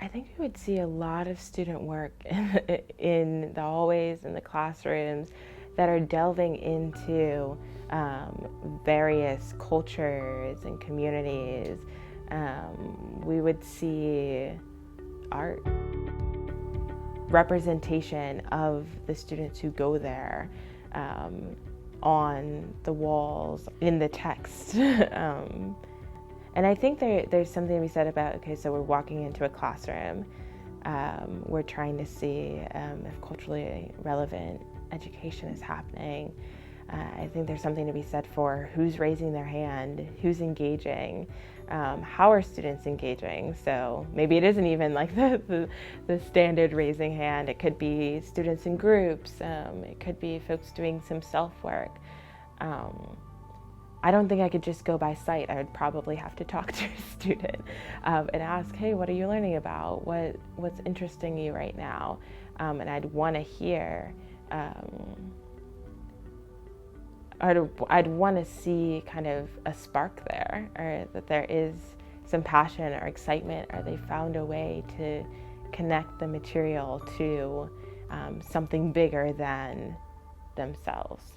I think we would see a lot of student work in the hallways and the classrooms that are delving into various cultures and communities. We would see art, representation of the students who go there on the walls, in the text. And I think there's something to be said about, okay, so we're walking into a classroom, we're trying to see if culturally relevant education is happening. I think there's something to be said for who's raising their hand, who's engaging, how are students engaging. So maybe it isn't even like the standard raising hand. It could be students in groups. It could be folks doing some self-work. I don't think I could just go by sight. I would probably have to talk to a student and ask, hey, what are you learning about? What's interesting you right now? And I'd want to hear, I'd want to see kind of a spark there, or that there is some passion or excitement, or they found a way to connect the material to something bigger than themselves.